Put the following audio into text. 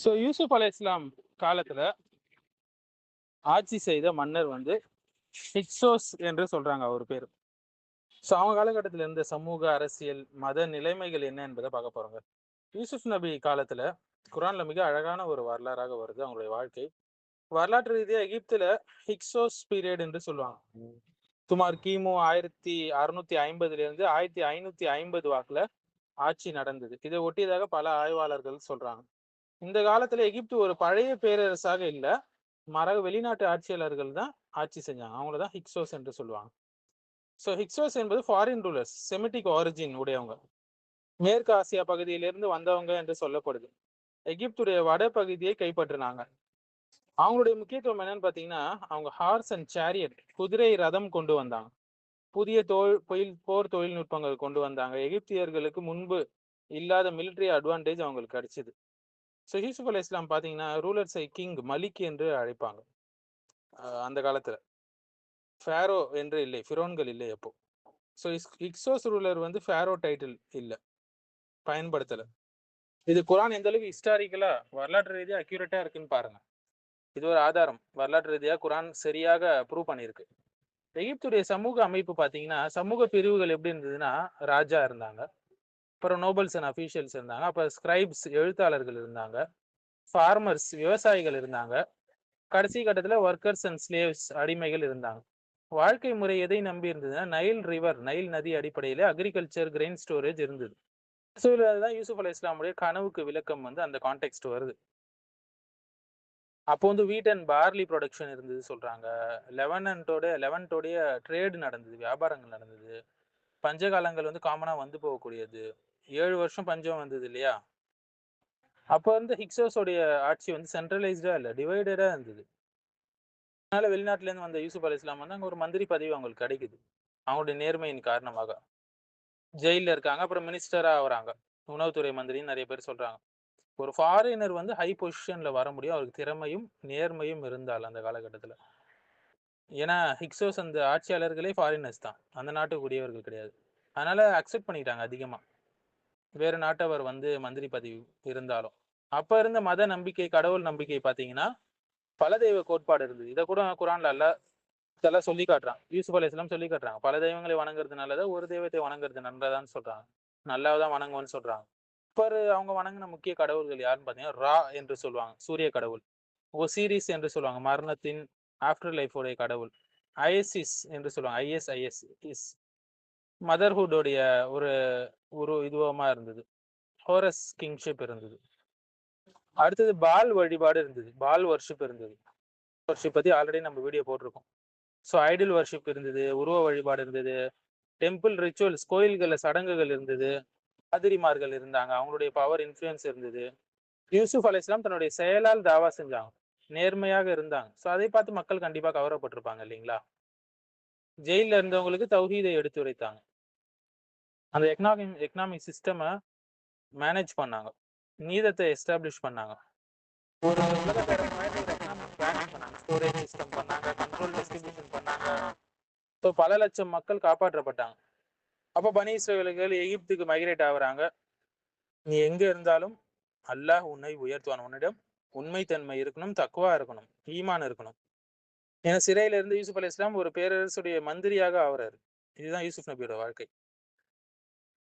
So Yusuf அலை இஸ்லாம் காலத்துல ஆட்சி செய்த மன்னர் வந்து ஹிக்ஸோஸ் என்று சொல்றாங்க அவர் பேர். ஸோ அவங்க காலகட்டத்தில் இருந்த சமூக அரசியல் மத நிலைமைகள் என்ன என்பதை பார்க்க போறோங்க. யூசுப் நபி காலத்துல குரான்ல மிக அழகான ஒரு வரலாறாக வருது அவங்களுடைய வாழ்க்கை. வரலாற்று ரீதியாக எகிப்துல ஹிக்ஸோஸ் பீரியட் என்று சொல்லுவாங்க. சுமார் கிமு 1650 1550 வாக்குல ஆட்சி நடந்தது. இதை ஒட்டியதாக பல ஆய்வாளர்கள் சொல்றாங்க. இந்த காலத்துல எகிப்து ஒரு பழைய பேரரசாக இல்ல, மாறாக வெளிநாட்டு ஆட்சியாளர்கள் தான் ஆட்சி செஞ்சாங்க. அவங்களதான் ஹிக்ஸோஸ் என்று சொல்லுவாங்க. ஸோ ஹிக்ஸோஸ் என்பது ஃபாரின் ரூலர்ஸ், செமிட்டிக் ஆரிஜின் உடையவங்க, மேற்கு ஆசியா பகுதியிலிருந்து வந்தவங்க என்று சொல்லப்படுது. எகிப்துடைய வட பகுதியை கைப்பற்றினாங்க. அவங்களுடைய முக்கியத்துவம் என்னன்னு பாத்தீங்கன்னா, அவங்க ஹார்ஸ் அண்ட் சேரியட், குதிரை ரதம் கொண்டு வந்தாங்க. புதிய போர் தொழில்நுட்பங்கள் கொண்டு வந்தாங்க. எகிப்தியர்களுக்கு முன்பு இல்லாத மிலிட்டரி அட்வான்டேஜ் அவங்களுக்கு கிடைச்சது. ஸோ யூசுப் அலை இஸ்லாம் பார்த்தீங்கன்னா ரூலர்ஸை கிங் மலிக் என்று அழைப்பாங்க. அந்த காலத்துல ஃபேரோ என்று இல்லை, ஃபிரோன்கள் இல்லை அப்போ. ஸோ ஹிக்ஸோஸ் ரூலர் வந்து ஃபேரோ டைட்டில் இல்லை, பயன்படுத்தலை. இது குரான் எந்த அளவுக்கு ஹிஸ்டாரிக்கலா வரலாற்று ரீதியாக அக்யூரேட்டா இருக்குன்னு பாருங்க. இது ஒரு ஆதாரம். வரலாற்று ரீதியாக குரான் சரியாக ப்ரூவ் பண்ணியிருக்கு. எகிப்துடைய சமூக அமைப்பு பார்த்தீங்கன்னா, சமூக பிரிவுகள் எப்படி இருந்ததுன்னா, ராஜா இருந்தாங்க, அப்புறம் நோபல்ஸ் அண்ட் அஃபீஷியல்ஸ் இருந்தாங்க, அப்புறம் ஸ்கிரைப்ஸ் எழுத்தாளர்கள் இருந்தாங்க, ஃபார்மர்ஸ் விவசாயிகள் இருந்தாங்க, கடைசி கட்டத்துல ஒர்க்கர்ஸ் அண்ட் ஸ்லேவ்ஸ் அடிமைகள் இருந்தாங்க. வாழ்க்கை முறை எதை நம்பி இருந்ததுன்னா, நைல் நதி அடிப்படையில அக்ரிகல்ச்சர், கிரெயின் ஸ்டோரேஜ் இருந்தது. ஸோ அதுதான் யூசுப் அலை இஸ்லாமுடைய கனவுக்கு விளக்கம் வந்து அந்த கான்டெக்ட் வருது. அப்போ வந்து வீட் அண்ட் பார்லி ப்ரொடக்ஷன் இருந்தது சொல்றாங்க. லெவன்டோடைய ட்ரேடு நடந்தது, வியாபாரங்கள் நடந்தது. பஞ்சகாலங்கள் வந்து காமனா வந்து போகக்கூடியது. 7 வருஷம் பஞ்சம் வந்தது இல்லையா? அப்போ வந்து ஹிக்ஸோஸோடைய ஆட்சி வந்து சென்ட்ரலைஸ்டா இல்லை, டிவைடடா இருந்தது. அதனால வெளிநாட்டுல இருந்து வந்த யூசுப் அலை இஸ்லாம் வந்து அங்க ஒரு மந்திரி பதவி அவங்களுக்கு கிடைக்குது. அவங்களுடைய நேர்மையின் காரணமாக ஜெயில இருக்காங்க, அப்புறம் மினிஸ்டரா ஆகுறாங்க, உணவுத்துறை மந்திரின்னு நிறைய பேர் சொல்றாங்க. ஒரு ஃபாரினர் வந்து ஹை பொசிஷன்ல வர முடியும், அவருக்கு திறமையும் நேர்மையும் இருந்தால் அந்த காலகட்டத்துல. ஏன்னா ஹிக்ஸோஸ் அந்த ஆட்சியாளர்களே ஃபாரினர்ஸ் தான், அந்த நாட்டுக்குரியவர்கள் கிடையாது. அதனால அக்செப்ட் பண்ணிட்டாங்க அதிகமா, வேறு நாட்டவர் வந்து மந்திரி பதவி இருந்தாலும். அப்ப இருந்த மத நம்பிக்கை, கடவுள் நம்பிக்கை பாத்தீங்கன்னா பல தெய்வ கோட்பாடு இருந்தது. இதை கூட குரான்ல அல்ல இதெல்லாம் சொல்லி காட்டுறான். யூசுப் அலை இஸ்லாம் சொல்லி காட்டுறாங்க. பல தெய்வங்களை வணங்குறது நல்லதா, ஒரு தெய்வத்தை வணங்குறது நல்லதான்னு சொல்றாங்க. நல்லாதான் வணங்குவோன்னு சொல்றாங்க. இப்போ அவங்க வணங்கின முக்கிய கடவுள்கள் யாருன்னு பாத்தீங்கன்னா, ரா என்று சொல்லுவாங்க, சூரிய கடவுள். ஒசீரிஸ் என்று சொல்லுவாங்க, மரணத்தின் ஆஃப்டர் லைஃப் உடைய கடவுள். ஐஎஸ்இஸ் என்று சொல்லுவாங்க, இஸ் மதர்ஹுட் ஒரு ஒரு இதுவமா இருந்தது. ஹோரஸ் கிங்ஷிப் இருந்தது. அடுத்தது பால் வழிபாடு இருந்தது, பால் வர்ஷிப் இருந்தது. வர்ஷிப் பத்தி ஆல்ரெடி நம்ம வீடியோ போட்டிருக்கோம். ஸோ ஐடில் வர்ஷிப் இருந்தது, உருவ வழிபாடு இருந்தது, டெம்பிள் ரிச்சுவல்ஸ், கோயில்களில் சடங்குகள் இருந்தது, பாதிரிமார்கள் இருந்தாங்க, அவங்களுடைய பவர் இன்ஃப்ளூயன்ஸ் இருந்தது. யூசுப் அலை இஸ்லாம் தன்னுடைய செயலால் தாவா செஞ்சாங்க, நேர்மையாக இருந்தாங்க. ஸோ அதை பார்த்து மக்கள் கண்டிப்பாக கவரப்பட்டிருப்பாங்க இல்லைங்களா? ஜெயிலில் இருந்தவங்களுக்கு தௌஹீதை எடுத்துரைத்தாங்க, அந்த எக்கனாமிக் சிஸ்டமை மேனேஜ் பண்ணாங்க, நீதத்தை எஸ்டாப்ளிஷ் பண்ணாங்க, ஒரு உலகத்தரம் வாய்ந்த ஒரு எக்கனாமிக் பிளானிங் பண்ணாங்க, ஸ்டோரேஜ் சிஸ்டம் பண்ணாங்க, கண்ட்ரோல் டிஸ்ட்ரிபியூஷன் பண்ணாங்க. ஸோ பல லட்சம் மக்கள் காப்பாற்றப்பட்டாங்க. அப்போ பனி இஸ்ரவேலர்கள் எகிப்துக்கு மைக்ரேட் ஆகுறாங்க. நீ எங்க இருந்தாலும் அல்லாஹ் உன்னை உயர்த்துவான், உன்னிடம் உண்மைத்தன்மை இருக்கணும், தக்குவா இருக்கணும், ஈமான் இருக்கணும். ஏன்னா சிறையில இருந்து யூசுப் அலை இஸ்லாம் ஒரு பேரரசுடைய மந்திரியாக ஆகுறாரு. இதுதான் யூசுப் நபியோட வாழ்க்கை.